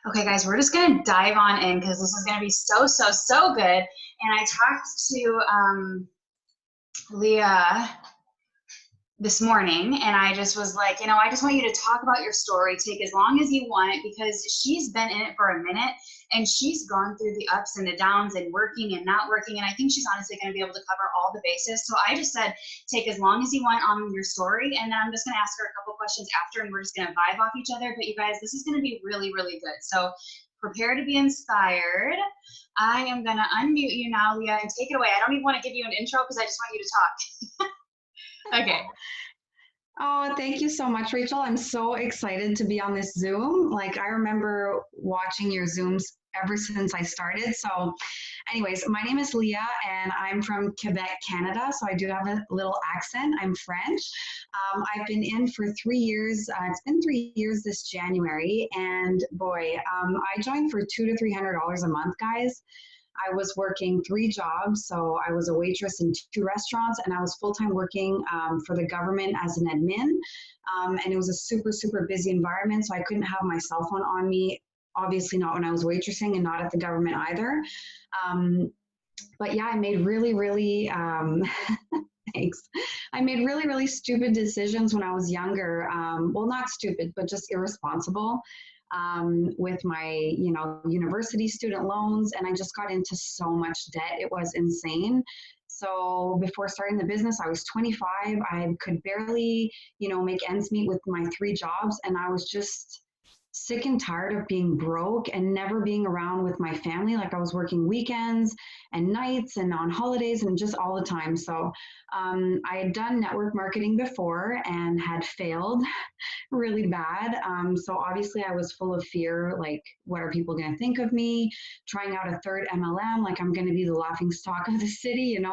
Okay, guys, we're just going to dive on in because this is going to be so, so, so good. And I talked to Leah this morning, and I just was like, I just want you to talk about your story, take as long as you want, because she's been in it for a minute and she's gone through the ups and the downs and working and not working. And I think she's honestly going to be able to cover all the bases. So I just said, take as long as you want on your story. And then I'm just going to ask her a couple questions after, and we're just going to vibe off each other. But you guys, this is going to be really, really good. So prepare to be inspired. I am going to unmute you now, Leah, and take it away. I don't even want to give you an intro because I just want you to talk. Okay. Oh, thank you so much, Rachel. I'm so excited to be on this Zoom. Like, I remember watching your Zooms ever since I started. So, anyways, my name is Leah and I'm from Quebec, Canada. So, I do have a little accent. I'm French. I've been in for 3 years. It's been 3 years this January. And boy, I joined for $200 to $300 a month, guys. I was working three jobs. So I was a waitress in two restaurants and I was full-time working for the government as an admin. And it was a super, super busy environment. So I couldn't have my cell phone on me, obviously not when I was waitressing and not at the government either. But yeah, I made really, really, thanks. I made really, really stupid decisions when I was younger. Well, not stupid, but just irresponsible with my, university student loans. And I just got into so much debt. It was insane. So before starting the business, I was 25. I could barely, make ends meet with my three jobs. And I was just sick and tired of being broke and never being around with my family. Like I was working weekends and nights and on holidays and just all the time. So I had done network marketing before and had failed really bad. So obviously I was full of fear, like what are people going to think of me? Trying out a third MLM, like I'm going to be the laughing stock of the city, and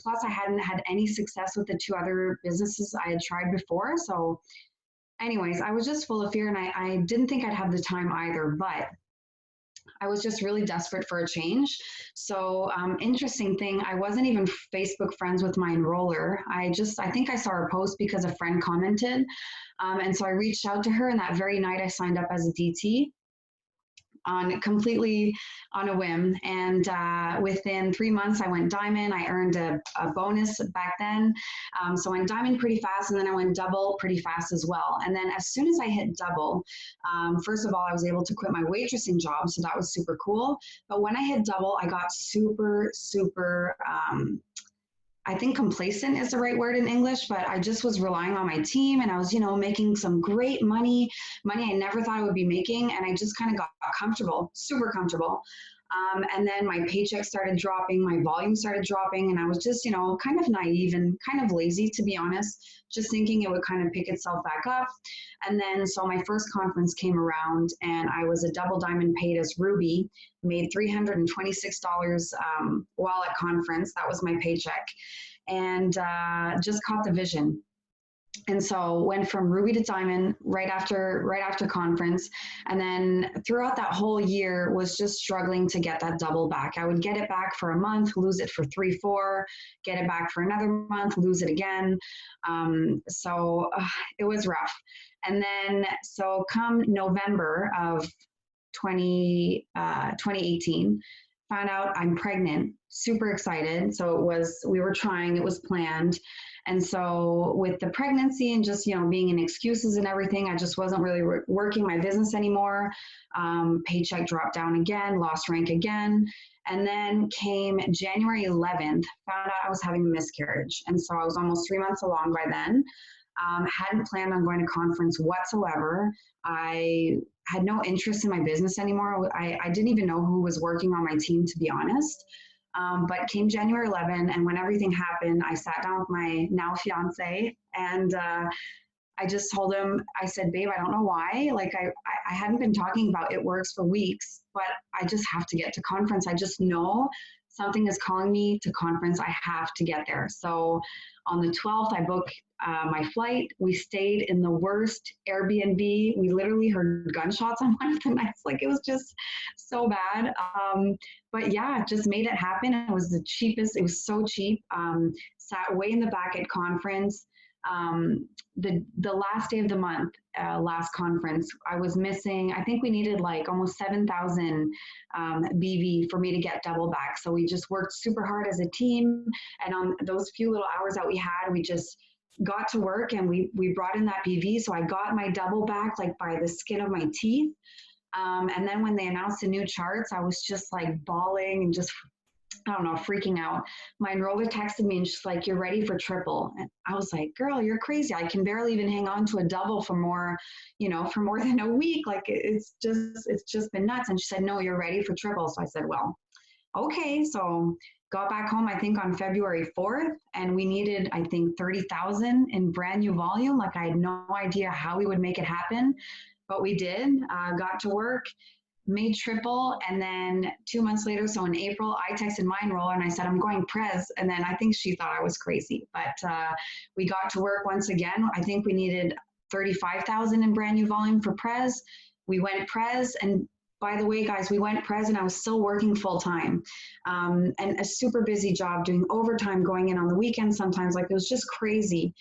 plus I hadn't had any success with the two other businesses I had tried before. So anyways, I was just full of fear and I didn't think I'd have the time either, but I was just really desperate for a change. So, interesting thing, I wasn't even Facebook friends with my enroller. I think I saw her post because a friend commented. And so I reached out to her, and that very night I signed up as a DT on completely on a whim. And within 3 months, I went diamond. I earned a bonus back then. So I went diamond pretty fast, and then I went double pretty fast as well. And then as soon as I hit double, first of all, I was able to quit my waitressing job. So that was super cool. But when I hit double, I got super, super I think complacent is the right word in English, but I just was relying on my team and I was, making some great money I never thought I would be making. And I just kind of got comfortable, super comfortable. And then my paycheck started dropping, my volume started dropping, and I was just, kind of naive and kind of lazy, to be honest, just thinking it would kind of pick itself back up. And then, so my first conference came around, and I was a double diamond paid as Ruby, made $326 while at conference. That was my paycheck, and just caught the vision. And so went from ruby to diamond right after conference, and then throughout that whole year was just struggling to get that double back. I would get it back for a month, lose it for 3 4, get it back for another month, lose it again. It was rough. And then so come November of 2018, found out I'm pregnant, super excited. So we were trying, it was planned. And so with the pregnancy and just, being in excuses and everything, I just wasn't really working my business anymore. Paycheck dropped down again, lost rank again. And then came January 11th, found out I was having a miscarriage. And so I was almost 3 months along by then. Hadn't planned on going to conference whatsoever. I had no interest in my business anymore. I didn't even know who was working on my team, to be honest. But came January 11, and when everything happened, I sat down with my now fiance, and I just told him, I said, babe, I don't know why. Like I hadn't been talking about It Works for weeks, but I just have to get to conference. I just know something is calling me to conference. I have to get there. So on the 12th, I booked my flight. We stayed in the worst Airbnb. We literally heard gunshots on one of the nights. Like it was just so bad. But yeah, just made it happen. It was the cheapest. It was so cheap. Sat way in the back at conference. the last day of the month, last conference, I was missing, I think we needed like almost 7,000 BV for me to get double back. So we just worked super hard as a team. And on those few little hours that we had, we just got to work and we brought in that BV. So I got my double back like by the skin of my teeth. And then when they announced the new charts, I was just like bawling and just, I don't know, freaking out. My enroller texted me and she's like, "You're ready for triple." And I was like, "Girl, you're crazy. I can barely even hang on to a double for more, for more than a week. Like it's just been nuts." And she said, "No, you're ready for triple." So I said, "Well, okay." So got back home, I think on February 4th, and we needed, I think, 30,000 in brand new volume. Like I had no idea how we would make it happen, but we did. Got to work, made triple, and then 2 months later, so in April, I texted my enroller and I said, "I'm going Prez," and then I think she thought I was crazy, but we got to work once again. I think we needed 35,000 in brand new volume for Prez. We went Prez, and by the way, guys, we went Prez and I was still working full time, and a super busy job, doing overtime, going in on the weekends sometimes. Like it was just crazy,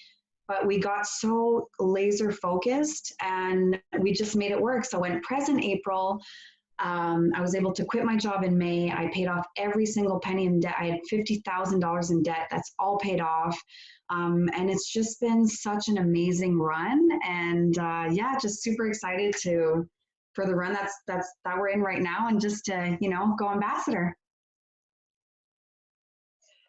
but we got so laser focused and we just made it work. So when Prez in April, I was able to quit my job in May. I paid off every single penny in debt. I had $50,000 in debt. That's all paid off. And it's just been such an amazing run. And yeah, just super excited for the run that we're in right now, and just to, go ambassador.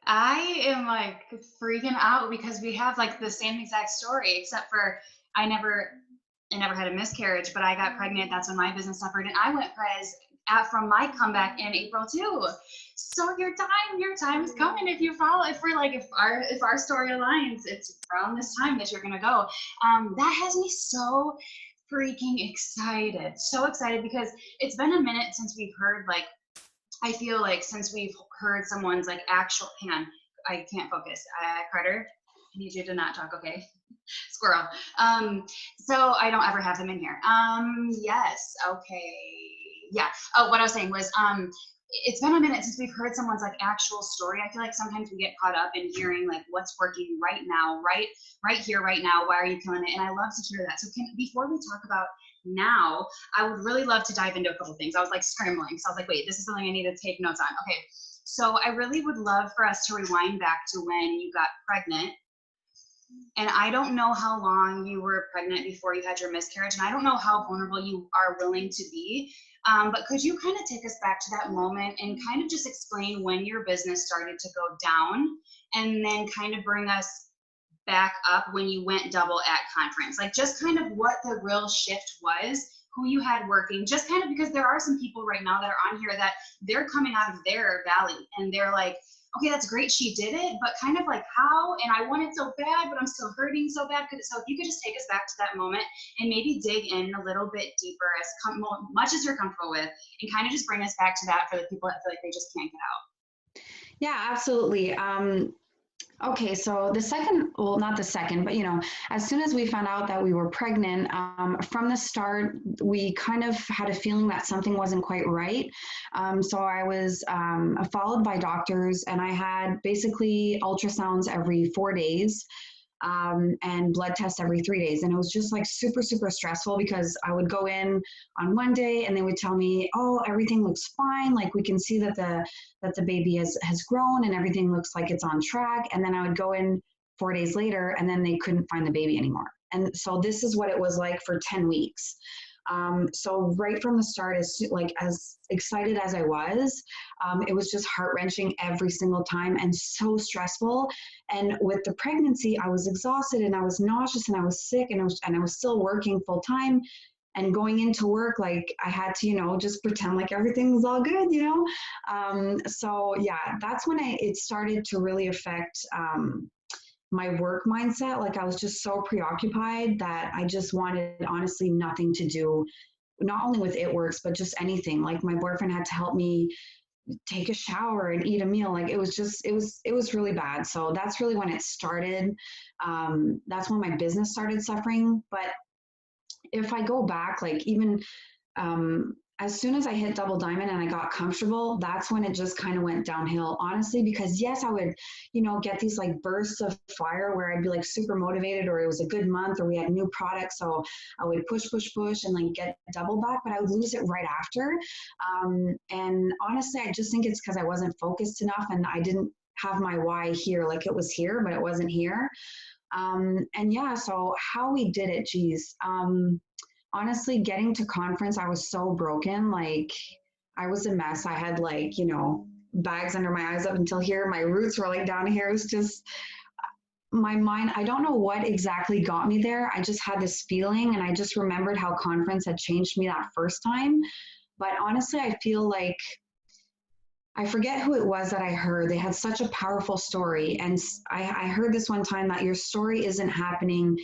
I am like freaking out because we have like the same exact story, except for I never I never had a miscarriage, but I got pregnant. That's when my business suffered, and I went Prez from my comeback in April too. So your time is coming if you follow. If our story aligns, it's around this time that you're gonna go. That has me so freaking excited, so excited because it's been a minute since we've heard like. I feel like since we've heard someone's like actual, hang on, I can't focus. Carter, I need you to not talk, okay? Squirrel. So I don't ever have them in here. Yes, okay. Yeah. Oh, what I was saying was, it's been a minute since we've heard someone's like actual story. I feel like sometimes we get caught up in hearing like what's working right now, right here, right now. Why are you killing it? And I love to hear that. So before we talk about now, I would really love to dive into a couple things. I was like scrambling. So I was like, wait, this is something I need to take notes on. Okay. So I really would love for us to rewind back to when you got pregnant. And I don't know how long you were pregnant before you had your miscarriage, and I don't know how vulnerable you are willing to be. But could you kind of take us back to that moment and kind of just explain when your business started to go down, and then kind of bring us back up when you went double at conference? Like just kind of what the real shift was, who you had working, just kind of because there are some people right now that are on here that they're coming out of their valley and they're like, okay, that's great, she did it, but kind of like how, and I want it so bad, but I'm still hurting so bad. So if you could just take us back to that moment and maybe dig in a little bit deeper, as much as you're comfortable with, and kind of just bring us back to that for the people that feel like they just can't get out. Yeah, absolutely. Okay, so the second, well, not the second, but as soon as we found out that we were pregnant, from the start, we kind of had a feeling that something wasn't quite right. So I was followed by doctors, and I had basically ultrasounds every 4 days. And blood tests every 3 days. And it was just like super, super stressful because I would go in on one day and they would tell me, "Oh, everything looks fine. Like we can see that the baby has grown and everything looks like it's on track." And then I would go in 4 days later and then they couldn't find the baby anymore. And so this is what it was like for 10 weeks. So right from the start, as excited as I was, it was just heart-wrenching every single time and so stressful. And with the pregnancy, I was exhausted and I was nauseous and I was sick and I was still working full time. And going into work, like I had to, just pretend like everything was all good. So yeah, that's when it started to really affect my work mindset. Like I was just so preoccupied that I just wanted honestly nothing to do, not only with It Works, but just anything. Like my boyfriend had to help me take a shower and eat a meal. Like it was really bad. So that's really when it started. That's when my business started suffering. But if I go back, like even as soon as I hit double diamond and I got comfortable, that's when it just kind of went downhill, honestly, because yes, I would, get these like bursts of fire where I'd be like super motivated, or it was a good month, or we had new products. So I would push and like get double back, but I would lose it right after. And honestly, I just think it's because I wasn't focused enough and I didn't have my why here. Like it was here, but it wasn't here. And yeah, so how we did it, geez. Honestly, getting to conference, I was so broken. Like I was a mess. I had like, bags under my eyes up until here. My roots were like down here. It was just my mind. I don't know what exactly got me there. I just had this feeling and I just remembered how conference had changed me that first time. But honestly, I feel like I forget who it was that I heard. They had such a powerful story. And I heard this one time that your story isn't happening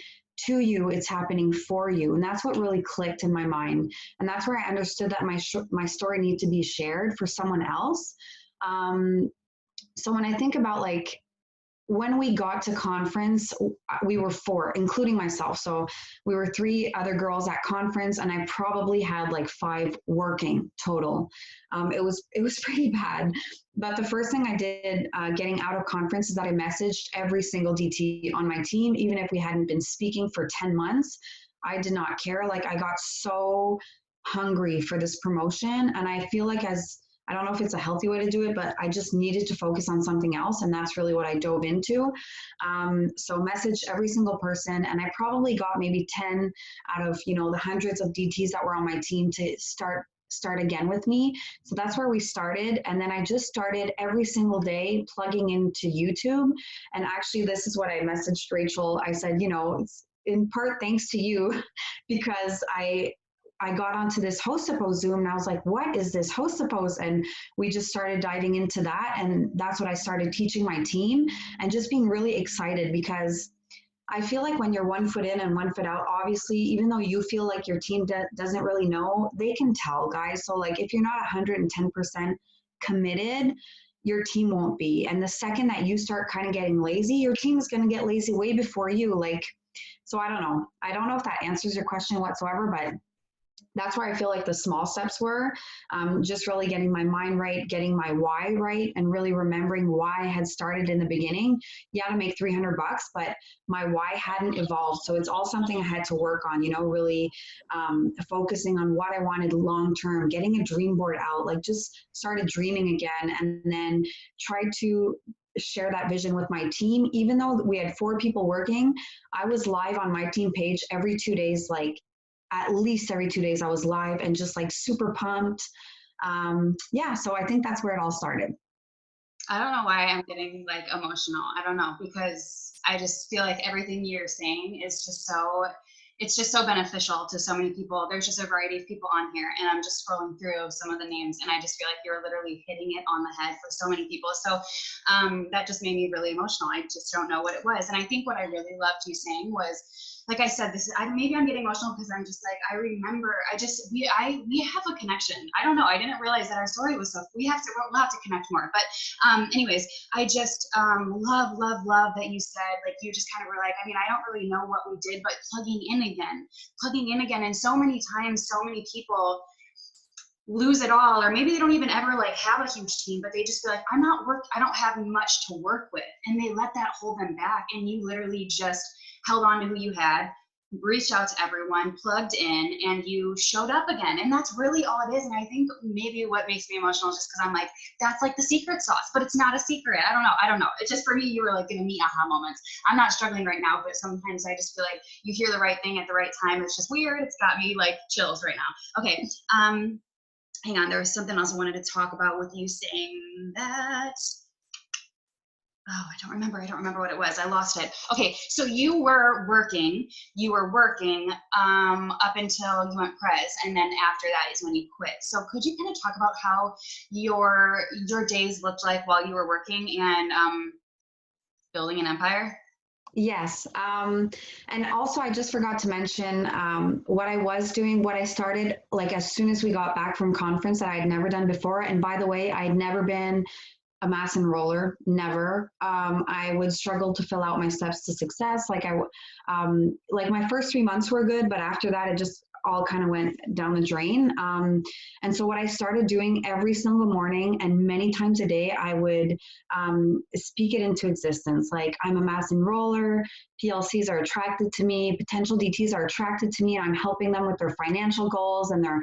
to you, it's happening for you. And that's what really clicked in my mind. And that's where I understood that my story needs to be shared for someone else. So when I think about like when we got to conference, we were four, including myself. So we were three other girls at conference, and I probably had like five working total. It was pretty bad. But the first thing I did getting out of conference is that I messaged every single DT on my team, even if we hadn't been speaking for 10 months. I did not care. Like I got so hungry for this promotion, and I feel like as I don't know if it's a healthy way to do it, but I just needed to focus on something else. And that's really what I dove into. So messaged every single person. And I probably got maybe 10 out of, the hundreds of DTs that were on my team to start again with me. So that's where we started. And then I just started every single day plugging into YouTube. And actually, this is what I messaged Rachel. I said, it's in part thanks to you because I got onto this Hostapose Zoom and I was like, what is this Hostapose? And we just started diving into that. And that's what I started teaching my team and just being really excited because I feel like when you're 1 foot in and 1 foot out, obviously, even though you feel like your team doesn't really know, they can tell, guys. So like if you're not 110% committed, your team won't be. And the second that you start kind of getting lazy, your team is going to get lazy way before you. Like, so I don't know. I don't know if that answers your question whatsoever, but that's where I feel like the small steps were just really getting my mind right, getting my why right, and really remembering why I had started in the beginning. Yeah, to make $300, but my why hadn't evolved. So it's all something I had to work on, really focusing on what I wanted long term, getting a dream board out, like just started dreaming again, and then tried to share that vision with my team. Even though we had 4 people working, I was live on my team page every 2 days, like at least every 2 days I was live and just like super pumped. Yeah, so I think that's where it all started. I don't know why I'm getting like emotional. I don't know, because I just feel like everything you're saying is just it's just so beneficial to so many people. There's just a variety of people on here, and I'm just scrolling through some of the names, and I just feel like you're literally hitting it on the head for so many people. So that just made me really emotional. I just don't know what it was. And I think what I really loved you saying was, like I said, maybe I'm getting emotional because I'm just like, I remember, we have a connection. I don't know. I didn't realize that our story was we'll have to connect more. But anyways, I just love that you said, like, you just kind of were like, I mean, I don't really know what we did, but plugging in again. And so many times, so many people lose it all, or maybe they don't even ever like have a huge team, but they just feel like I don't have much to work with, and they let that hold them back. And you literally just held on to who you had, reached out to everyone, plugged in, and you showed up again. And that's really all it is. And I think maybe what makes me emotional is just because I'm like, that's like the secret sauce, but it's not a secret. I don't know. It's just, for me, you were like giving me aha moments. I'm not struggling right now, but sometimes I just feel like you hear the right thing at the right time. It's just weird. It's got me like chills right now. Okay. Hang on. There was something else I wanted to talk about with you saying that. Oh, I don't remember what it was. I lost it. Okay, so you were working up until you went prez, and then after that is when you quit. So could you kind of talk about how your days looked like while you were working and building an empire? Yes. And also, I just forgot to mention what I was doing, what I started like as soon as we got back from conference that I had never done before. And by the way, I had never been a mass enroller, never. I would struggle to fill out my steps to success. Like my first 3 months were good, but after that, it just all kind of went down the drain. And so what I started doing every single morning and many times a day, I would speak it into existence. Like, I'm a mass enroller, PLCs are attracted to me, potential DTs are attracted to me, and I'm helping them with their financial goals and their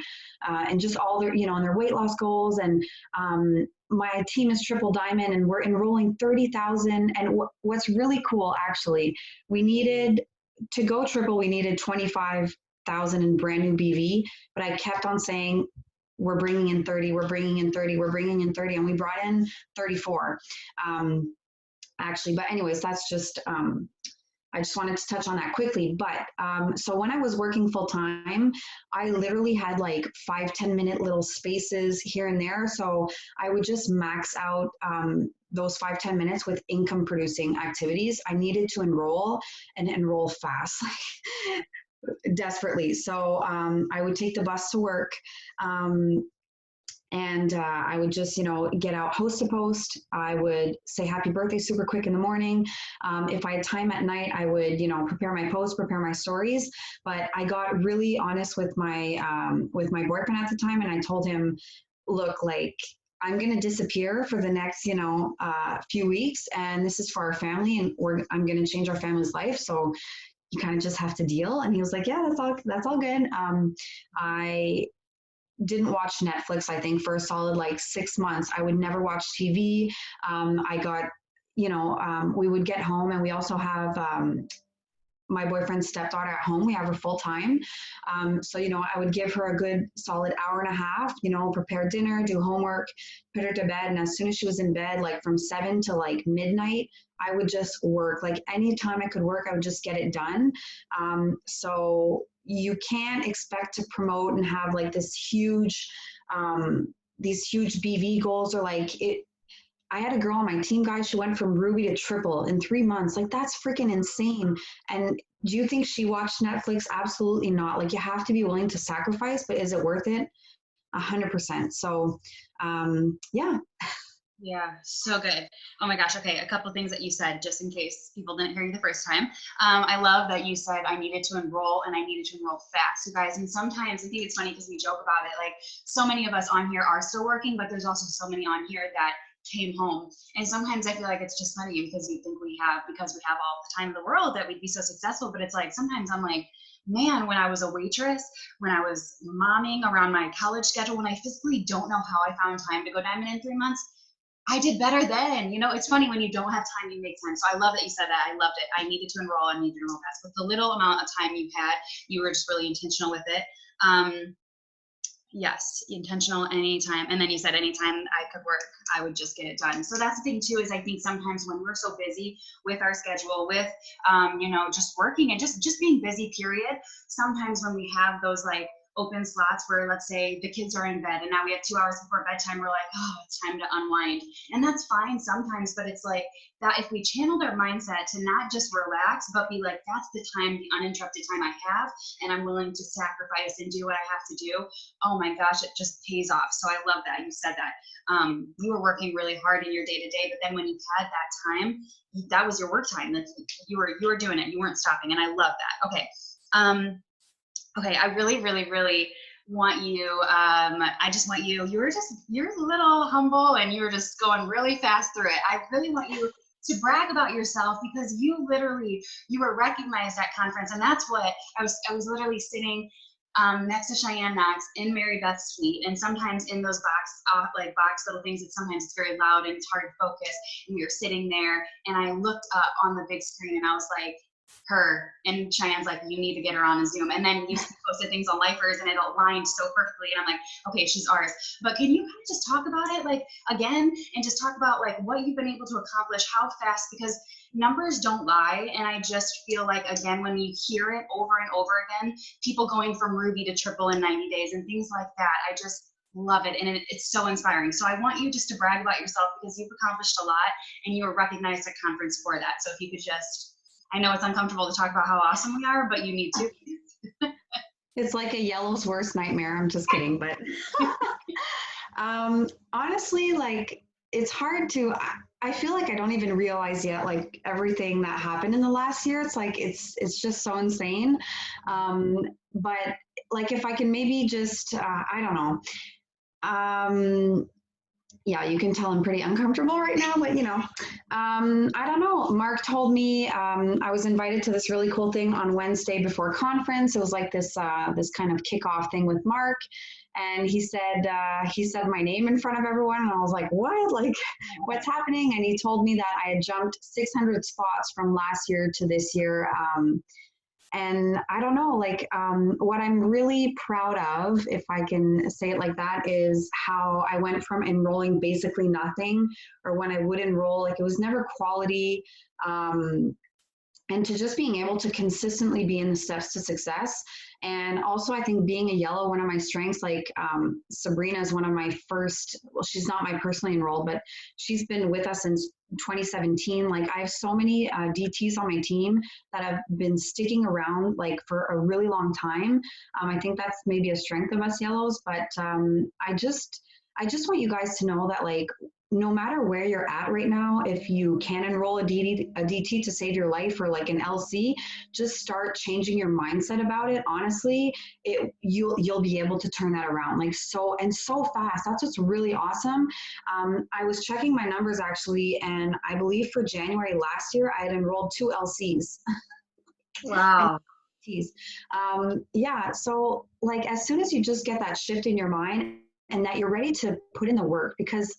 and just all their, and their weight loss goals. And my team is triple diamond, and we're enrolling 30,000. And what's really cool, actually, we needed to go triple, we needed 25,000 in brand new BV, but I kept on saying, we're bringing in 30, we're bringing in 30, we're bringing in 30, and we brought in 34, actually. But anyways, that's just, I just wanted to touch on that quickly. But so when I was working full time, I literally had like 5-10 minute little spaces here and there. So I would just max out those 5-10 minutes with income producing activities. I needed to enroll and enroll fast, desperately. So I would take the bus to work. And I would just, get out host to post. I would say happy birthday super quick in the morning. If I had time at night, I would, prepare my posts, prepare my stories. But I got really honest with my boyfriend at the time, and I told him, look, like, I'm going to disappear for the next, few weeks, and this is for our family, and I'm going to change our family's life. So you kind of just have to deal. And he was like, yeah, that's all good. I didn't watch Netflix, I think, for a solid like 6 months. I would never watch TV. I got, we would get home, and we also have my boyfriend's stepdaughter at home. We have her full time. So, I would give her a good solid hour and a half, prepare dinner, do homework, put her to bed. And as soon as she was in bed, like from 7 to like midnight, I would just work. Like, anytime I could work, I would just get it done. So you can't expect to promote and have like this huge, these huge BV goals, or like it. I had a girl on my team, guys, she went from ruby to triple in 3 months. Like, that's freaking insane. And do you think she watched Netflix? Absolutely not. Like, you have to be willing to sacrifice, but is it worth it? 100%. So, yeah. Yeah, so good. Oh my gosh. Okay, a couple of things that you said, just in case people didn't hear you the first time. I love that you said I needed to enroll, and I needed to enroll fast, you guys. And sometimes I think it's funny because we joke about it. Like, so many of us on here are still working, but there's also so many on here that came home. And sometimes I feel like it's just funny because we think because we have all the time in the world, that we'd be so successful. But it's like, sometimes I'm like, man, when I was a waitress, when I was momming around my college schedule, when I physically don't know how I found time to go diamond in 3 months, I did better then. It's funny, when you don't have time, you make time. So I love that you said that. I loved it. I needed to enroll. I needed to enroll fast. With the little amount of time you had, you were just really intentional with it. Yes, intentional anytime. And then you said anytime I could work, I would just get it done. So that's the thing too, is I think sometimes when we're so busy with our schedule, with, just working and just being busy, period. Sometimes when we have those like open slots where, let's say, the kids are in bed and now we have 2 hours before bedtime, we're like, oh, it's time to unwind. And that's fine sometimes, but it's like that if we channeled our mindset to not just relax, but be like, that's the time, the uninterrupted time I have, and I'm willing to sacrifice and do what I have to do. Oh my gosh, it just pays off. So I love that you said that. You were working really hard in your day to day, but then when you had that time, that was your work time. That you were doing it. You weren't stopping, and I love that. Okay. Okay, I really, really, really want you, I just want you, you're a little humble, and you were just going really fast through it. I really want you to brag about yourself, because you were recognized at conference. And that's what I was literally sitting next to Cheyenne Knox in Mary Beth's suite. And sometimes in those box little things, sometimes it's very loud and it's hard to focus. And we were sitting there, and I looked up on the big screen, and I was like, her, and Cheyenne's like, you need to get her on a Zoom. And then you posted things on Lifers, and it aligned so perfectly, and I'm like, okay, she's ours. But can you kind of just talk about it, like, again, and just talk about like what you've been able to accomplish, how fast, because numbers don't lie. And I just feel like, again, when you hear it over and over again, people going from ruby to triple in 90 days and things like that, I just love it. And it's so inspiring. So I want you just to brag about yourself, because you've accomplished a lot, and you were recognized at conference for that. So if you could just, I know it's uncomfortable to talk about how awesome we are, but you need to. It's like a yellow's worst nightmare. I'm just kidding. But honestly, like, it's hard to, I feel like I don't even realize yet, like everything that happened in the last year. It's like it's just so insane. But like if I can maybe just I don't know. Yeah, you can tell I'm pretty uncomfortable right now, but I don't know. Mark told me I was invited to this really cool thing on Wednesday before conference. It was like this kind of kickoff thing with Mark, and he said my name in front of everyone, and I was like, what? Like, what's happening? And he told me that I had jumped 600 spots from last year to this year. And I don't know, like what I'm really proud of, if I can say it like that, is how I went from enrolling basically nothing, or when I would enroll, like it was never quality, and to just being able to consistently be in the steps to success. And also, I think being a yellow, one of my strengths, like Sabrina is one of my first, well, she's not my personally enrolled, but she's been with us since 2017. Like I have so many DTs on my team that have been sticking around like for a really long time. I think that's maybe a strength of us yellows, but I just want you guys to know that like no matter where you're at right now, if you can enroll a DT to save your life or like an LC, just start changing your mindset about it. Honestly, you'll be able to turn that around like so fast. That's what's really awesome. I was checking my numbers actually, and I believe for January last year, I had enrolled 2 LCs. And Wow. yeah, so like as soon as you just get that shift in your mind and that you're ready to put in the work, because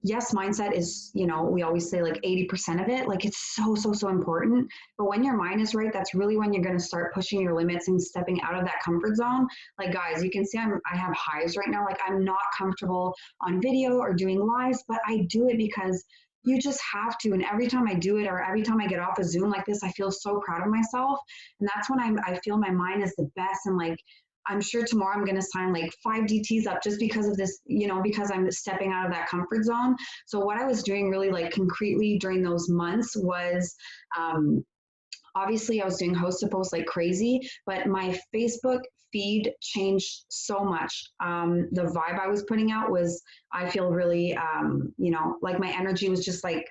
yes, mindset is, we always say like 80% of it, like it's so important. But when your mind is right, that's really when you're going to start pushing your limits and stepping out of that comfort zone. Like guys, you can see I have hives right now. Like I'm not comfortable on video or doing lives, but I do it because you just have to. And every time I do it, or every time I get off a Zoom like this, I feel so proud of myself. And that's when I feel my mind is the best. And like, I'm sure tomorrow I'm going to sign like 5 DTs up just because of this, because I'm stepping out of that comfort zone. So what I was doing really like concretely during those months was, obviously I was doing host to post like crazy, but my Facebook feed changed so much. The vibe I was putting out was, I feel really, like my energy was just like,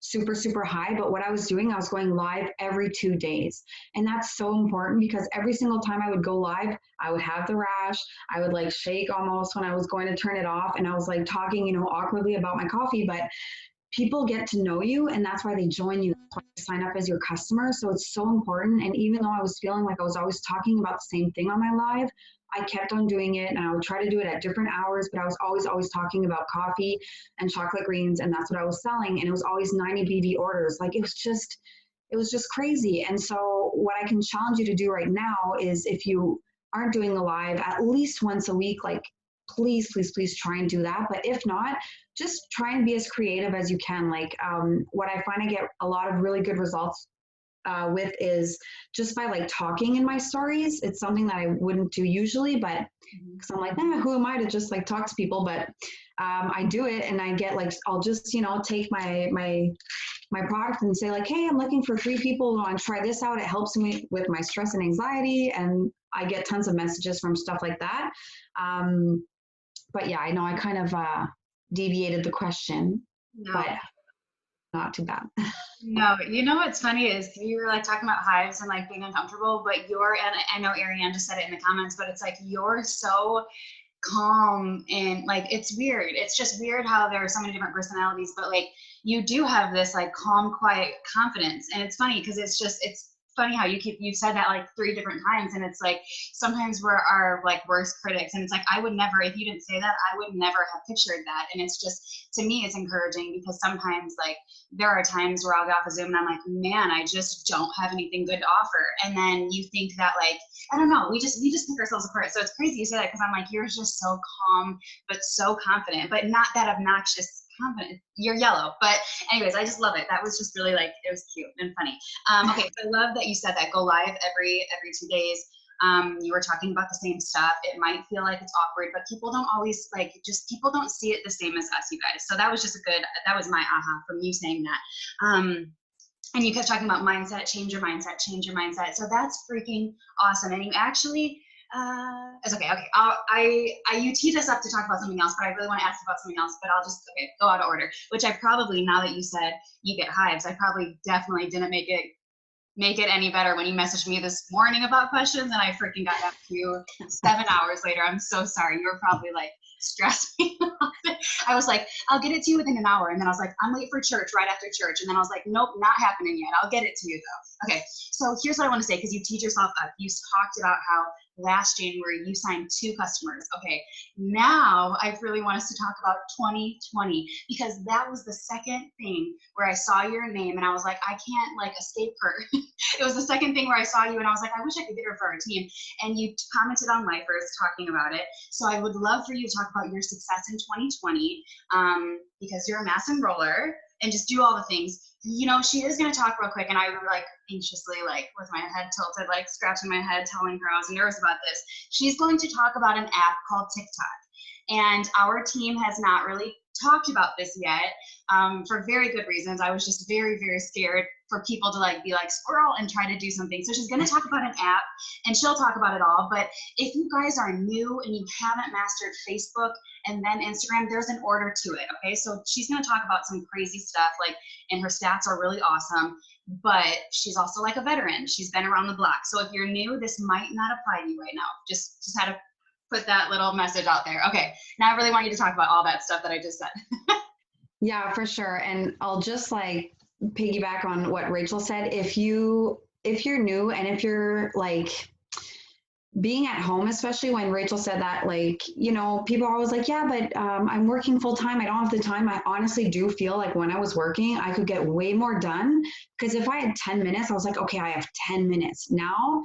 super high. But what I was doing, I was going live every 2 days. And that's so important because every single time I would go live, I would have the rash. I would like shake almost when I was going to turn it off. And I was like talking, awkwardly about my coffee, but people get to know you, and that's why they join you. That's why they sign up as your customer. So it's so important. And even though I was feeling like I was always talking about the same thing on my live, I kept on doing it, and I would try to do it at different hours, but I was always talking about coffee and chocolate greens, and that's what I was selling. And it was always 90 BV orders. Like it was just crazy. And so what I can challenge you to do right now is, if you aren't doing a live at least once a week, like please try and do that. But if not, just try and be as creative as you can. Like what I find I get a lot of really good results with is just by like talking in my stories. It's something that I wouldn't do usually, but because I'm like, who am I to just like talk to people? But I do it, and I get like, I'll just take my product and say like, hey, I'm looking for 3 people who want to try this out. It helps me with my stress and anxiety, and I get tons of messages from stuff like that. But yeah, I know I kind of deviated the question, No. but not too bad. No, what's funny is you were like talking about hives and like being uncomfortable, but and I know Ariane just said it in the comments, but it's like you're so calm, and like it's weird. It's just weird how there are so many different personalities, but like you do have this like calm, quiet confidence. And it's funny because it's funny how you've said that like 3 different times, and it's like sometimes we're our like worst critics, and it's like I would never, if you didn't say that, I would never have pictured that. And it's just, to me, it's encouraging because sometimes like there are times where I'll get off a Zoom and I'm like, man, I just don't have anything good to offer. And then you think that like, I don't know, we just pick ourselves apart. So it's crazy you say that, because I'm like, you're just so calm but so confident, but not that obnoxious confident. You're yellow. But anyways, I just love it. That was just really like, it was cute and funny. Okay, so I love that you said that. Go live every 2 days. You were talking about the same stuff. It might feel like it's awkward, but people don't always people don't see it the same as us, you guys. So that was just that was my aha from you saying that. And you kept talking about mindset, change your mindset. So that's freaking awesome. And you actually, It's okay. Okay. You teed us up to talk about something else, but I really want to ask about something else, but I'll just, okay, go out of order, which I probably, now that you said you get hives, I probably definitely didn't make it any better when you messaged me this morning about questions and I freaking got back to you 7 hours later. I'm so sorry. You were probably like stressing. I was like, I'll get it to you within an hour. And then I was like, I'm late for church right after church. And then I was like, nope, not happening yet. I'll get it to you though. Okay. So here's what I want to say, because you teach yourself up. You talked about how last January you signed 2 customers. Okay. Now I really want us to talk about 2020, because that was the second thing where I saw your name and I was like, I can't like escape her. It was the second thing where I saw you and I was like, I wish I could get her for our team. And you commented on Lifers talking about it. So I would love for you to talk about your success in 2020, because you're a mass enroller, and just do all the things. You know, she is going to talk real quick, and I was like anxiously, like with my head tilted, like scratching my head, telling her I was nervous about this. She's going to talk about an app called TikTok. And our team has not really talked about this yet, for very good reasons. I was just very, very scared for people to like be like squirrel and try to do something. So she's going to talk about an app and she'll talk about it all. But if you guys are new and you haven't mastered Facebook and then Instagram, there's an order to it. Okay. So she's going to talk about some crazy stuff, like, and her stats are really awesome, but she's also like a veteran. She's been around the block. So if you're new, this might not apply to you right now. Just had to put that little message out there. Okay. Now I really want you to talk about all that stuff that I just said. Yeah, for sure. And I'll just like piggyback on what Rachel said. If you're new and if you're like being at home, especially when Rachel said that, like, you know, people are always like, yeah, but I'm working full time. I don't have the time. I honestly do feel like when I was working, I could get way more done, because if I had 10 minutes, I was like, okay, I have 10 minutes. Now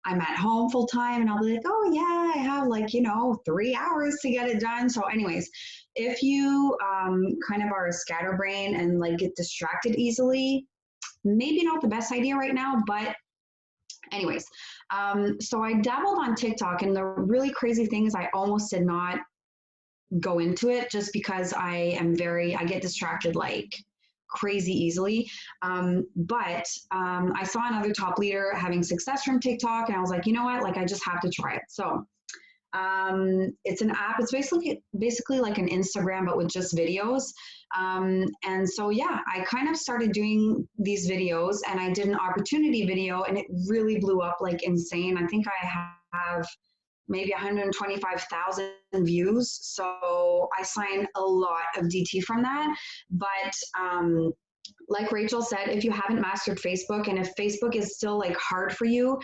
I'm at home full time and I'll be like, oh yeah, I have like, you know, 3 hours to get it done. So anyways, if you kind of are a scatterbrain and like get distracted easily, maybe not the best idea right now, but anyways, so I dabbled on TikTok, and the really crazy thing is I almost did not go into it just because I get distracted like crazy easily. But I saw another top leader having success from TikTok, and I was like, you know what, like I just have to try it. So it's an app. It's basically like an Instagram, but with just videos. And so, yeah, I kind of started doing these videos, and I did an opportunity video, and it really blew up like insane. I think I have maybe 125,000 views. So I signed a lot of DT from that. But like Rachel said, if you haven't mastered Facebook, and if Facebook is still like hard for you,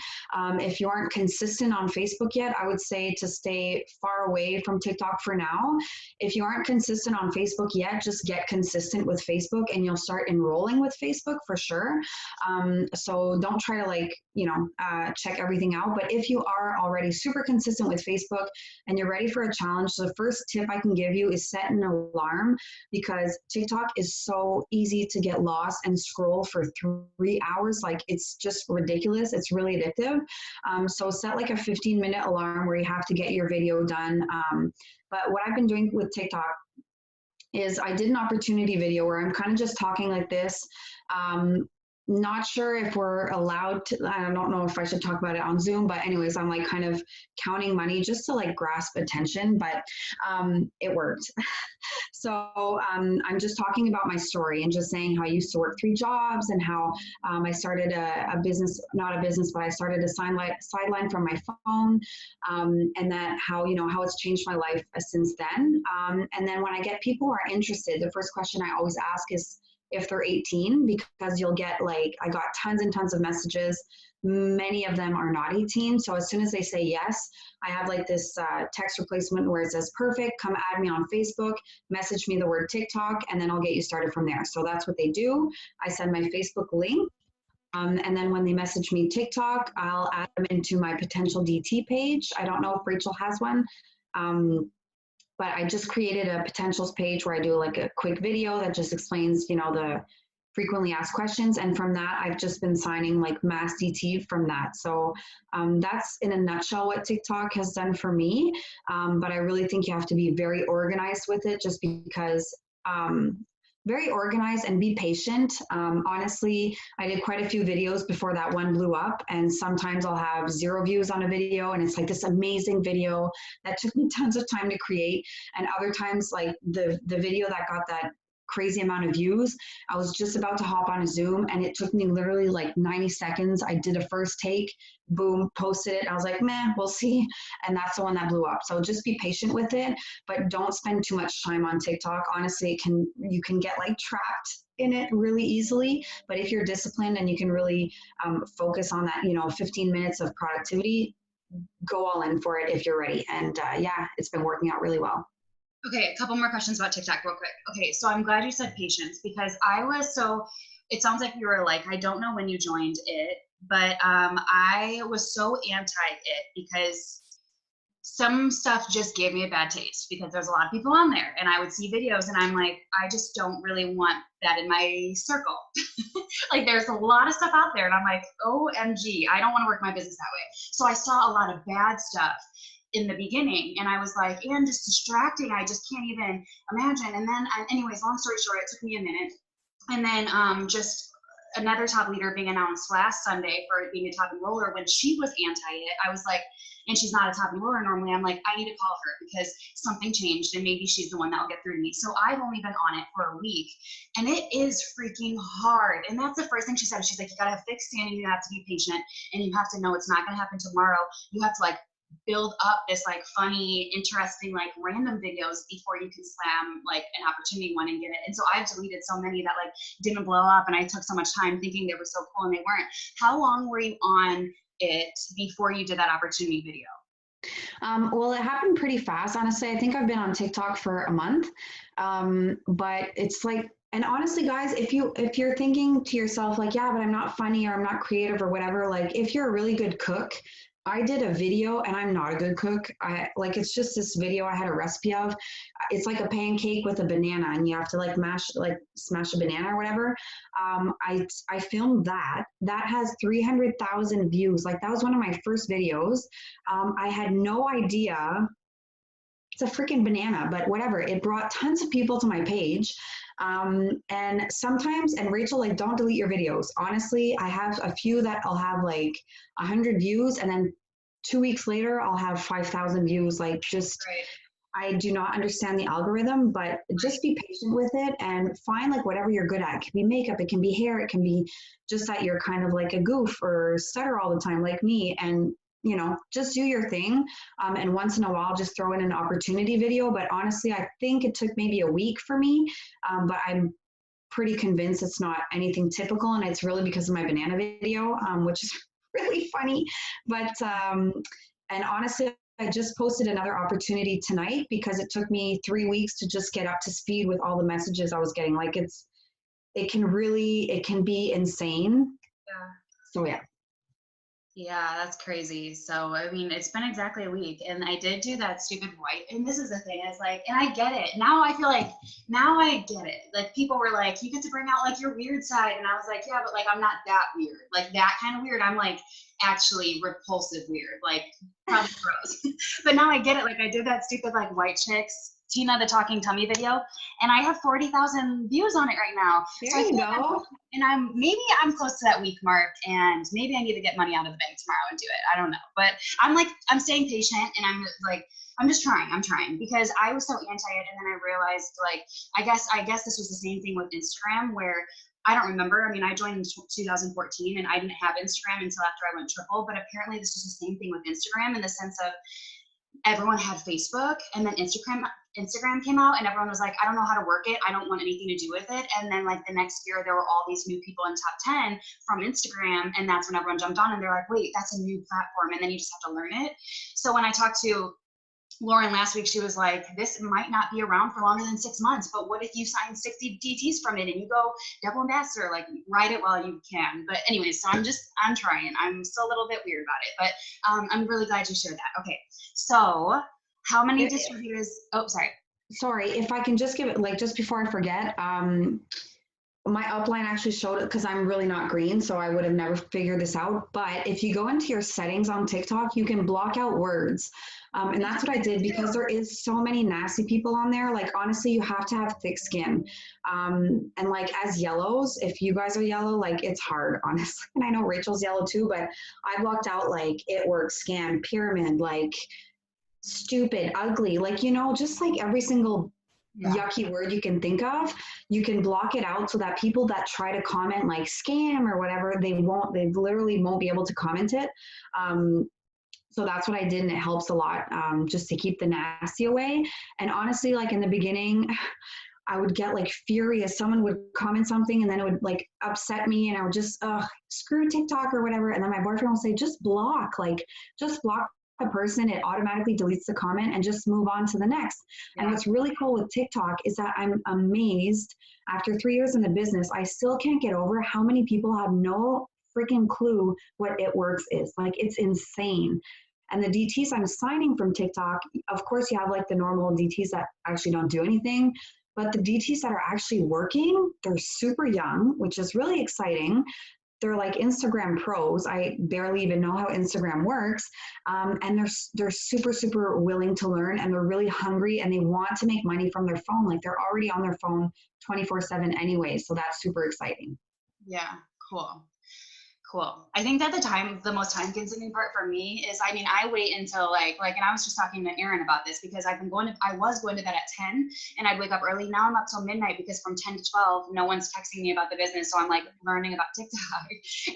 if you aren't consistent on Facebook yet, I would say to stay far away from TikTok for now. If you aren't consistent on Facebook yet, just get consistent with Facebook and you'll start enrolling with Facebook for sure. So don't try to like, check everything out. But if you are already super consistent with Facebook and you're ready for a challenge, the first tip I can give you is set an alarm, because TikTok is so easy to get lost and scroll for 3 hours. Like, it's just ridiculous. It's really addictive. So set like a 15-minute alarm where you have to get your video done. But what I've been doing with TikTok is I did an opportunity video where I'm kind of just talking like this. Not sure if we're allowed to, I don't know if I should talk about it on Zoom, but anyways, I'm like kind of counting money just to like grasp attention, but it worked. So I'm just talking about my story and just saying how I used to work 3 jobs and how I started a business, not a business, but I started a sideline from my phone, and that how it's changed my life since then. And then when I get people who are interested, the first question I always ask is if they're 18, because you'll get like, I got tons and tons of messages. Many of them are not 18. So as soon as they say yes, I have like this text replacement where it says, perfect, come add me on Facebook, message me the word TikTok, and then I'll get you started from there. So that's what they do. I send my Facebook link. And then when they message me TikTok, I'll add them into my potential DT page. I don't know if Rachel has one. But I just created a potentials page where I do like a quick video that just explains, the frequently asked questions. And from that, I've just been signing like mass DT from that. So that's in a nutshell what TikTok has done for me. But I really think you have to be very organized with it, just because very organized and be patient. Honestly, I did quite a few videos before that one blew up, and sometimes I'll have 0 views on a video, and it's like this amazing video that took me tons of time to create. And other times, like the video that got that crazy amount of views, I was just about to hop on a Zoom, and it took me literally like 90 seconds. I did a first take, boom, posted it. I was like, meh, we'll see. And that's the one that blew up. So just be patient with it, but don't spend too much time on TikTok. Honestly, you can get like trapped in it really easily. But if you're disciplined and you can really focus on that, 15 minutes of productivity, go all in for it if you're ready. And yeah, it's been working out really well. Okay, a couple more questions about TikTok real quick. Okay, so I'm glad you said patience, because it sounds like you were like, I don't know when you joined it, but I was so anti it because some stuff just gave me a bad taste, because there's a lot of people on there, and I would see videos and I'm like, I just don't really want that in my circle. Like, there's a lot of stuff out there and I'm like, OMG, I don't want to work my business that way. So I saw a lot of bad stuff in the beginning, and I was like, and just distracting, I just can't even imagine. And then anyways, long story short, it took me a minute, and then just another top leader being announced last Sunday for being a top enroller. When she was anti it, I was like, and she's not a top enroller normally, I'm like, I need to call her because something changed and maybe she's the one that'll get through to me. So I've only been on it for a week, and it is freaking hard. And that's the first thing she said. She's like, you gotta have thick skin, and you have to be patient, and you have to know it's not gonna happen tomorrow. You have to like build up this like funny, interesting, like random videos before you can slam like an opportunity one and get it. And so I've deleted so many that like didn't blow up, and I took so much time thinking they were so cool and they weren't. How long were you on it before you did that opportunity video? Well, it happened pretty fast. Honestly, I think I've been on TikTok for a month, but it's like, and honestly, guys, if you're thinking to yourself like, yeah, but I'm not funny or I'm not creative or whatever, like if you're a really good cook, I did a video and I'm not a good cook. It's just this video I had a recipe of. It's like a pancake with a banana, and you have to smash a banana or whatever. I filmed that. That has 300,000 views. Like, that was one of my first videos. I had no idea it's a freaking banana, but whatever. It brought tons of people to my page. And sometimes, and Rachel, like, don't delete your videos. Honestly, I have a few that I'll have like 100 views, and then 2 weeks later, I'll have 5,000 views. Like, just, Right. I do not understand the algorithm, but just be patient with it and find like whatever you're good at. It can be makeup, it can be hair, it can be just that you're kind of like a goof or stutter all the time, like me. And just do your thing. And once in a while, just throw in an opportunity video. But honestly, I think it took maybe a week for me. But I'm pretty convinced it's not anything typical. And it's really because of my banana video, which is really funny. But, and honestly, I just posted another opportunity tonight because it took me 3 weeks to just get up to speed with all the messages I was getting. Like, it can be insane. Yeah. So yeah. Yeah, that's crazy. So, I mean, it's been exactly a week, and I did do that stupid white. And this is the thing, is like, and I get it. Now I feel like, now I get it. Like, people were like, you get to bring out like your weird side. And I was like, yeah, but like, I'm not that weird. Like, that kind of weird. I'm like actually repulsive weird, like probably gross. But now I get it. Like, I did that stupid like white chicks, Tina the talking tummy video, and I have 40,000 views on it right now. There you go. And I'm close to that week mark, and maybe I need to get money out of the bank tomorrow and do it. I don't know. But I'm staying patient, and I'm just trying. I'm trying, because I was so anti it, and then I realized, like, I guess this was the same thing with Instagram, where I don't remember. I mean, I joined in 2014 and I didn't have Instagram until after I went triple, but apparently this was the same thing with Instagram, in the sense of everyone had Facebook, and then Instagram came out, and everyone was like, I don't know how to work it. I don't want anything to do with it. And then like the next year, there were all these new people in top 10 from Instagram. And that's when everyone jumped on, and they're like, wait, that's a new platform. And then you just have to learn it. So when I talked to Lauren last week, she was like, this might not be around for longer than 6 months, but what if you sign 60 DTs from it and you go double ambassador? Like, ride it while you can. But anyways, so I'm trying. I'm still a little bit weird about it, but I'm really glad you shared that. Okay, so how many distributors? Oh, sorry. Sorry, if I can just give it, like, just before I forget, my upline actually showed it because I'm really not green, so I would have never figured this out. But if you go into your settings on TikTok, you can block out words. And that's what I did because there is so many nasty people on there. Like, honestly, you have to have thick skin. And like, as yellows, if you guys are yellow, like, it's hard, honestly. And I know Rachel's yellow too, but I blocked out like it works, scam, pyramid, like stupid, ugly, like, just like every single yucky word you can think of, you can block it out so that people that try to comment like scam or whatever, they literally won't be able to comment it. So that's what I did, and it helps a lot, just to keep the nasty away. And honestly, like in the beginning, I would get like furious. Someone would comment something and then it would like upset me, and I would just, screw TikTok or whatever. And then my boyfriend will say, just block the person. It automatically deletes the comment and just move on to the next. Yeah. And what's really cool with TikTok is that I'm amazed, after 3 years in the business, I still can't get over how many people have no freaking clue what It Works is. Like, it's insane. And the DTs I'm signing from TikTok, of course, you have like the normal DTs that actually don't do anything. But the DTs that are actually working, they're super young, which is really exciting. They're like Instagram pros. I barely even know how Instagram works. And they're super, super willing to learn, and they're really hungry, and they want to make money from their phone. Like, they're already on their phone 24/7 anyway. So that's super exciting. Yeah, cool. Cool. I think that the most time consuming part for me is, I mean, I wait until like, and I was just talking to Erin about this because I was going to bed at 10 and I'd wake up early. Now I'm up till midnight because from 10 to 12, no one's texting me about the business. So I'm like learning about TikTok.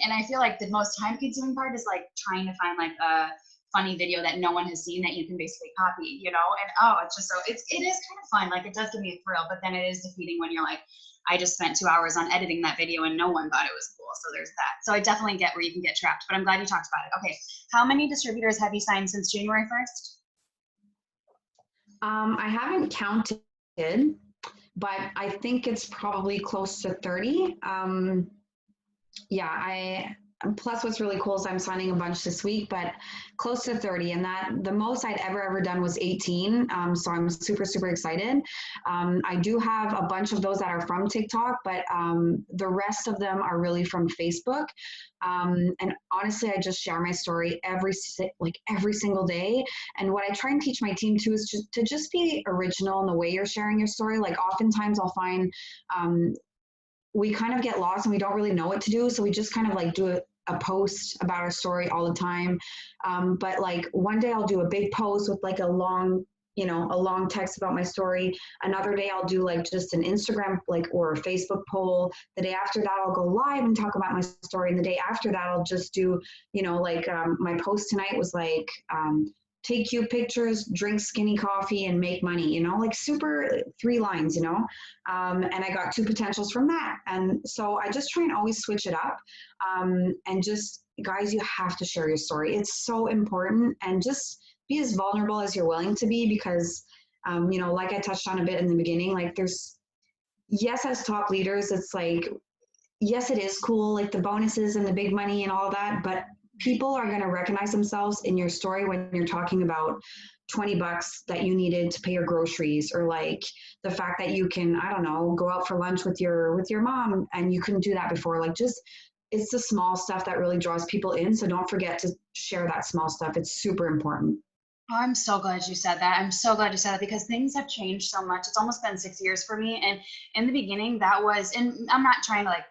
And I feel like the most time consuming part is like trying to find like a funny video that no one has seen that you can basically copy, and it's just it is kind of fun. Like, it does give me a thrill, but then it is defeating when you're like, I just spent 2 hours on editing that video and no one thought it was cool. So there's that. So I definitely get where you can get trapped, but I'm glad you talked about it. Okay. How many distributors have you signed since January 1st? I haven't counted, but I think it's probably close to 30. Plus what's really cool is I'm signing a bunch this week, but close to 30. And that the most I'd ever done was 18. So I'm super, super excited. I do have a bunch of those that are from TikTok, but the rest of them are really from Facebook. And honestly, I just share my story every single day. And what I try and teach my team too is to just be original in the way you're sharing your story. Like, oftentimes I'll find we kind of get lost and we don't really know what to do. So we just kind of like do a post about our story all the time. But like one day I'll do a big post with like a long text about my story. Another day I'll do like just an Instagram or a Facebook poll. The day after that I'll go live and talk about my story. And the day after that I'll just do, my post tonight was like, take cute pictures, drink skinny coffee, and make money, like super 3 lines, and I got 2 potentials from that. And so I just try and always switch it up. And just, guys, you have to share your story. It's so important, and just be as vulnerable as you're willing to be, because, like I touched on a bit in the beginning, like yes, as top leaders, it's like, yes, it is cool, like the bonuses and the big money and all that, but people are going to recognize themselves in your story when you're talking about $20 that you needed to pay your groceries, or like the fact that you can, I don't know, go out for lunch with your mom and you couldn't do that before. Like, just, it's the small stuff that really draws people in. So don't forget to share that small stuff. It's super important. Oh, I'm so glad you said that. I'm so glad you said that, because things have changed so much. It's almost been 6 years for me. And in the beginning that was, and I'm not trying to like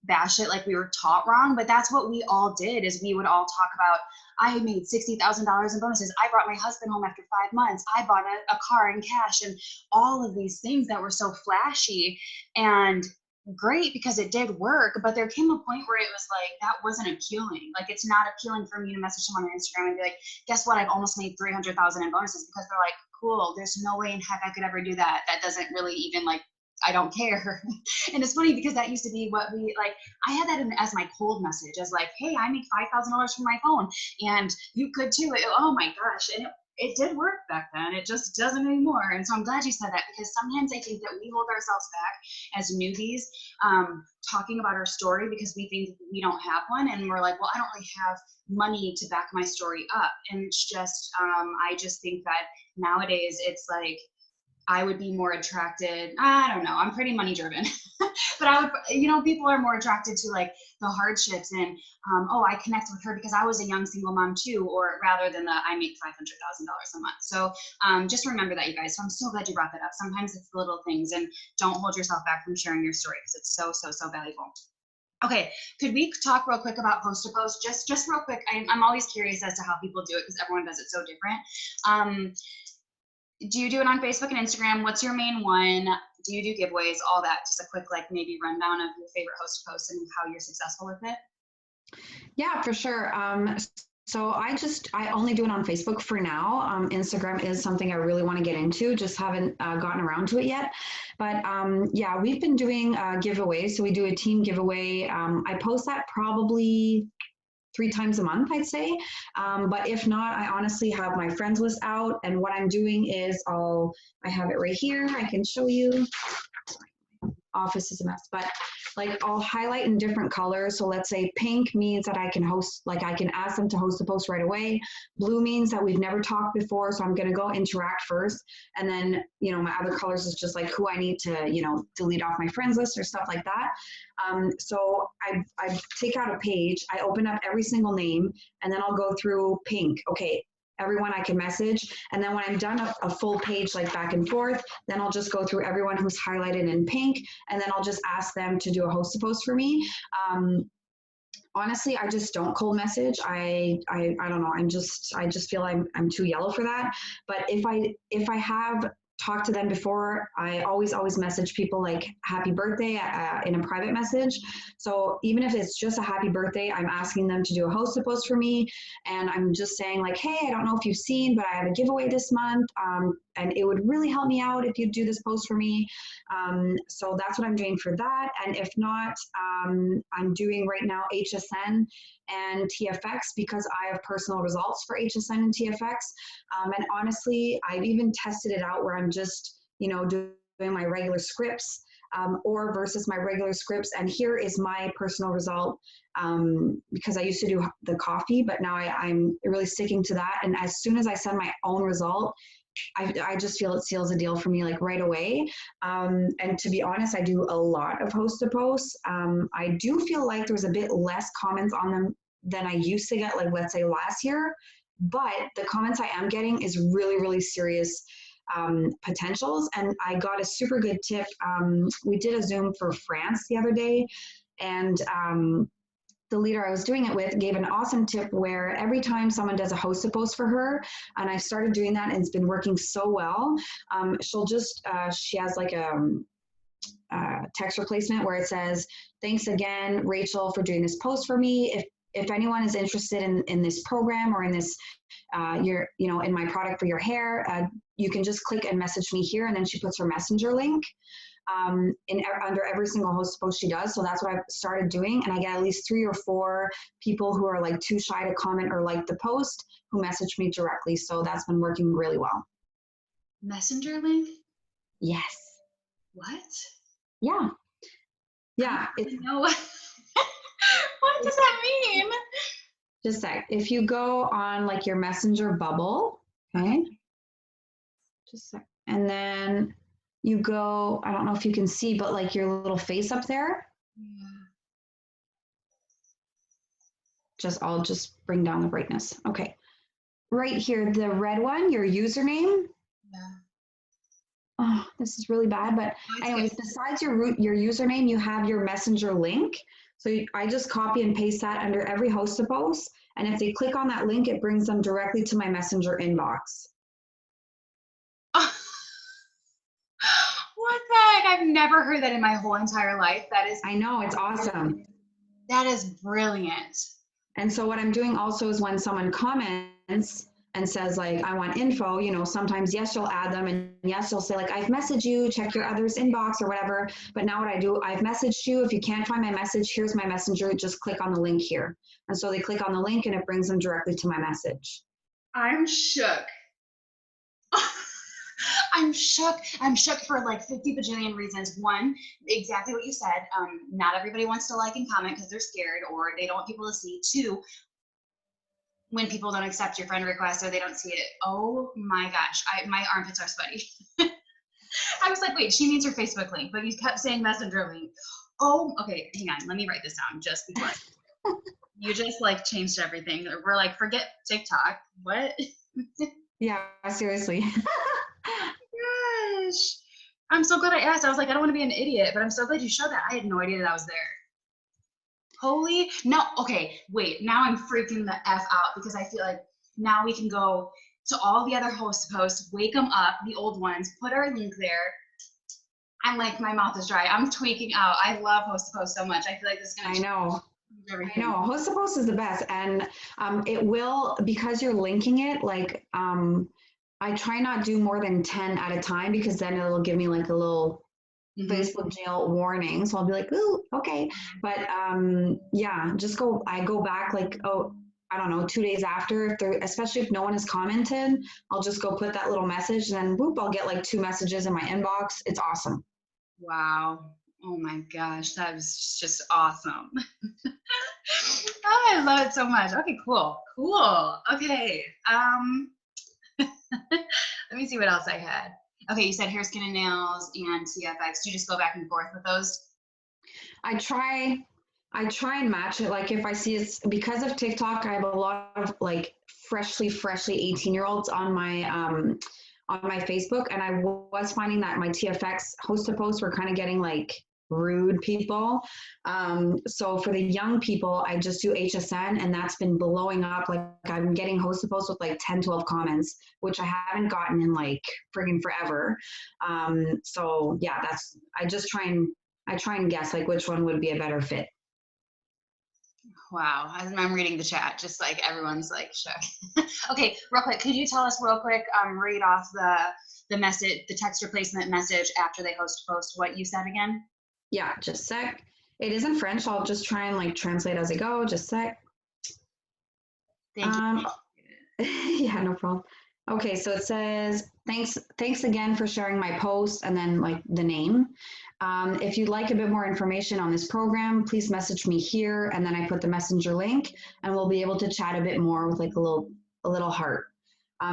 bash it like we were taught wrong, but that's what we all did, is we would all talk about, I made $60,000 in bonuses. I brought my husband home after 5 months. I bought a car in cash, and all of these things that were so flashy and great because it did work. But there came a point where it was like, that wasn't appealing. Like, it's not appealing for me to message someone on Instagram and be like, guess what? I've almost made 300,000 in bonuses, because they're like, cool, there's no way in heck I could ever do that. That doesn't really even like, I don't care. And it's funny because that used to be what we like. I had that as my cold message, as like, hey, I make $5,000 from my phone, and you could too. Oh my gosh. And it did work back then. It just doesn't anymore. And so I'm glad you said that, because sometimes I think that we hold ourselves back as newbies, talking about our story because we think we don't have one. And we're like, well, I don't really have money to back my story up. And it's just, I just think that nowadays it's like, I would be more attracted. I don't know. I'm pretty money driven, but I would, people are more attracted to like the hardships and, oh, I connect with her because I was a young single mom too, or rather than the I make $500,000 a month. So just remember that, you guys. So I'm so glad you brought that up. Sometimes it's the little things, and don't hold yourself back from sharing your story because it's so, so, so valuable. Okay, could we talk real quick about post to post? Just real quick. I'm always curious as to how people do it because everyone does it so different. Do you do it on Facebook and Instagram? What's your main one? Do you do giveaways? All that. Just a quick, like, maybe rundown of your favorite host to post and how you're successful with it. Yeah, for sure. So I only do it on Facebook for now. Instagram is something I really want to get into, just haven't gotten around to it yet. But yeah, we've been doing giveaways. So we do a team giveaway. I post that probably 3 times a month, I'd say. But if not, I honestly have my friends list out. And what I'm doing is I have it right here. I can show you. Office is a mess, but like I'll highlight in different colors. So let's say pink means that I can host, like I can ask them to host a post right away. Blue means that we've never talked before, so I'm going to go interact first. And then, my other colors is just like who I need to, delete off my friends list or stuff like that. So I take out a page, I open up every single name, and then I'll go through pink. Okay, everyone I can message. And then when I'm done a full page, like back and forth, then I'll just go through everyone who's highlighted in pink. And then I'll just ask them to do a host to post for me. Honestly, I just don't cold message. I don't know. I just feel I'm too yellow for that. But if I have talked to them before, I always message people like happy birthday in a private message. So even if it's just a happy birthday, I'm asking them to do a host to post for me. And I'm just saying like, hey, I don't know if you've seen, but I have a giveaway this month. And it would really help me out if you do this post for me. So that's what I'm doing for that. And if not, I'm doing right now HSN and TFX because I have personal results for HSN and TFX. And honestly, I've even tested it out where I'm just, doing my regular scripts or versus my regular scripts. And here is my personal result because I used to do the coffee, but now I'm really sticking to that. And as soon as I send my own result, I just feel it seals a deal for me like right away. And to be honest, I do a lot of host to posts. I do feel like there's a bit less comments on them than I used to get, like let's say last year, but the comments I am getting is really, really serious potentials. And I got a super good tip. We did a Zoom for France the other day, and the leader I was doing it with gave an awesome tip where every time someone does a host to post for her, and I started doing that and it's been working so well, she'll just, she has like a text replacement where it says, thanks again, Rachel, for doing this post for me. If anyone is interested in this program or in this, in my product for your hair, you can just click and message me here. And then she puts her messenger link under every single host post she does. So that's what I've started doing. And I get at least 3 or 4 people who are like too shy to comment or like the post who message me directly. So that's been working really well. Messenger link? Yes. What? Yeah. Yeah. No. What does that mean? Just a sec. If you go on like your messenger bubble, okay? Just a sec. And then you go, I don't know if you can see, but like your little face up there. Yeah. I'll just bring down the brightness. Okay. Right here, the red one, your username. Yeah. Oh, this is really bad. But anyways, besides your username, you have your messenger link. So I just copy and paste that under every host to post. And if they click on that link, it brings them directly to my messenger inbox. What the heck? I've never heard that in my whole entire life. I know, it's awesome. That is brilliant. And so what I'm doing also is when someone comments and says like, I want info, sometimes yes, you'll add them, and yes, you'll say like, I've messaged you, check your others inbox or whatever. But now what I do, I've messaged you. If you can't find my message, here's my messenger, just click on the link here. And so they click on the link and it brings them directly to my message. I'm shook. I'm shook. I'm shook for like 50 bajillion reasons. One, exactly what you said. Not everybody wants to like and comment because they're scared or they don't want people to see. 2, when people don't accept your friend request or they don't see it. Oh my gosh, my armpits are sweaty. was like, wait, she needs her Facebook link, but you kept saying messenger link. Oh, okay, hang on, let me write this down just before. You just like changed everything. We're like, forget TikTok. What? Yeah, seriously. Gosh. I'm so glad I asked. I was like, I don't want to be an idiot, but I'm so glad you showed that. I had no idea that I was there. Holy, no, okay, wait, now I'm freaking the F out because I feel like now we can go to all the other host posts, wake them up, the old ones, put our link there. I'm like, my mouth is dry. I'm tweaking out. I love host to post so much. I feel like this is going to I know. change everything. I know. Host to post is the best. And it will, because you're linking it, like, I try not do more than 10 at a time because then it'll give me like a little Facebook jail warning. So I'll be like, ooh, okay. But yeah, I go back like, oh, I don't know, 2 days after, if there, especially if no one has commented, I'll just go put that little message, and then whoop, I'll get like 2 messages in my inbox. It's awesome. Wow. Oh my gosh, that was just awesome. Oh, I love it so much. Okay, cool. Cool. Okay. Let me see what else I had. Okay, you said hair, skin, and nails and TFX. Do you just go back and forth with those? I try and match it. Like if I see it's because of TikTok, I have a lot of like freshly 18-year-olds on my Facebook, and I was finding that my TFX host to post were kind of getting like rude people. So for the young people, I just do HSN, and that's been blowing up. Like I'm getting host to post with like 10, 12 comments, which I haven't gotten in like friggin' forever. So yeah, I try and guess like which one would be a better fit. Wow, I'm reading the chat, just like everyone's like shook. Okay, real quick, could you tell us real quick, read off the message, the text replacement message after they host post, what you said again? Yeah, just a sec. It is in French. I'll just try and like translate as I go. Just a sec. Thank you. Yeah, no problem. Okay, so it says, thanks again for sharing my post, and then like the name. If you'd like a bit more information on this program, please message me here, and then I put the messenger link, and we'll be able to chat a bit more with like a little heart.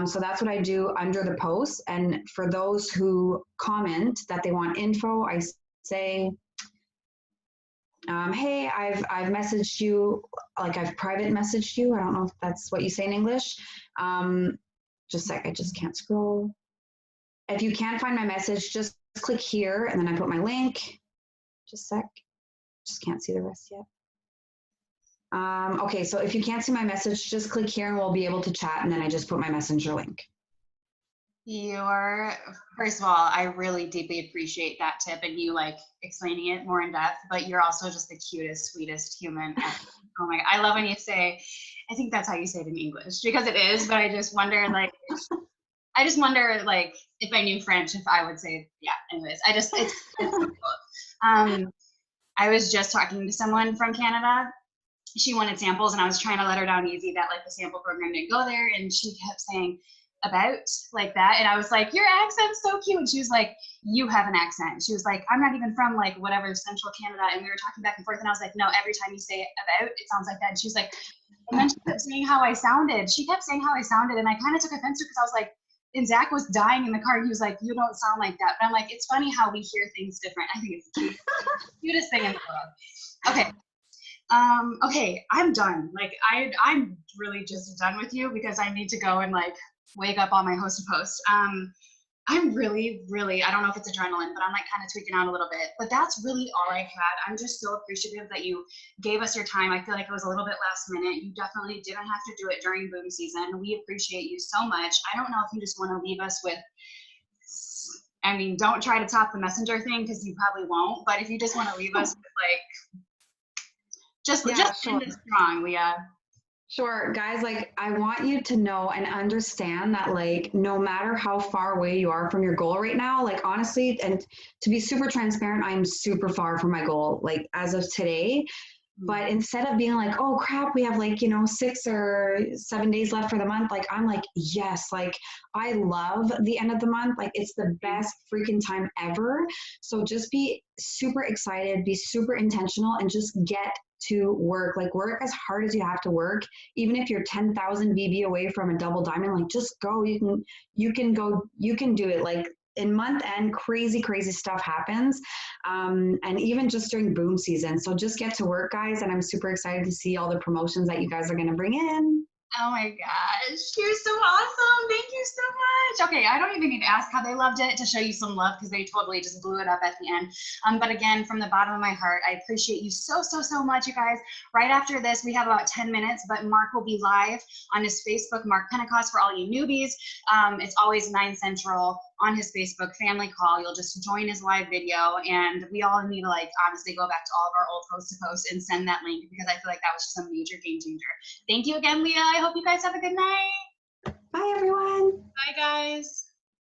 So that's what I do under the post. And for those who comment that they want info, I say, hey, I've messaged you, like I've private messaged you. I don't know if that's what you say in English. Just a sec, I just can't scroll. If you can't find my message, just click here, and then I put my link. Just a sec, just can't see the rest yet. Okay, so if you can't see my message, just click here and we'll be able to chat, and then I just put my messenger link. First of all, I really deeply appreciate that tip and you like explaining it more in depth, but you're also just the cutest, sweetest human ever. Oh my God. I love when you say, I think that's how you say it in English, because it is, but I just wonder like, if I knew French, if I would say, yeah, anyways, it's so cool. I was just talking to someone from Canada. She wanted samples, and I was trying to let her down easy that like the sample program didn't go there, and she kept saying about like that, and I was like, your accent's so cute, and she was like, you have an accent. She was like, I'm not even from like whatever central Canada, and we were talking back and forth, and I was like, no, every time you say about, it sounds like that. And she was like, and then she kept saying how I sounded. She kept saying how I sounded, and I kind of took offense to it because I was like, and Zach was dying in the car. He was like, you don't sound like that. But I'm like, it's funny how we hear things different. I think it's the cutest thing in the world. Okay. Okay, I'm done. Like I'm really just done with you because I need to go and like wake up on my host to post. I'm really, I don't know if it's adrenaline, but I'm like kind of tweaking out a little bit. But that's really all I had. I'm just so appreciative that you gave us your time. I feel like it was a little bit last minute. You definitely didn't have to do it during boom season. We appreciate you so much. I don't know if you just want to leave us with, I mean, don't try to top the messenger thing because you probably won't. But if you just want to leave us with like, just sure. end it strong, Leah. Sure, guys, like I want you to know and understand that like no matter how far away you are from your goal right now, like honestly, and to be super transparent, I'm super far from my goal, like as of today. But instead of being like, oh crap, we have like, 6 or 7 days left for the month, like I'm like, yes, like I love the end of the month. Like it's the best freaking time ever. So just be super excited, be super intentional, and just get to work. Like work as hard as you have to work. Even if you're 10,000 BB away from a double diamond, like just go. You can do it. Like in month end, crazy, crazy stuff happens. And even just during boom season. So just get to work, guys. And I'm super excited to see all the promotions that you guys are going to bring in. Oh my gosh, you're so awesome. Thank you so much. Okay, I don't even need to ask how they loved it to show you some love because they totally just blew it up at the end. But again, from the bottom of my heart, I appreciate you so, so, so much, you guys. Right after this, we have about 10 minutes, but Mark will be live on his Facebook, Mark Pentecost, for all you newbies. It's always 9 Central on his Facebook family call. You'll just join his live video, and we all need to like honestly go back to all of our old post to post and send that link because I feel like that was just a major game changer. Thank you again, Leah. I hope you guys have a good night. Bye, everyone. Bye, guys.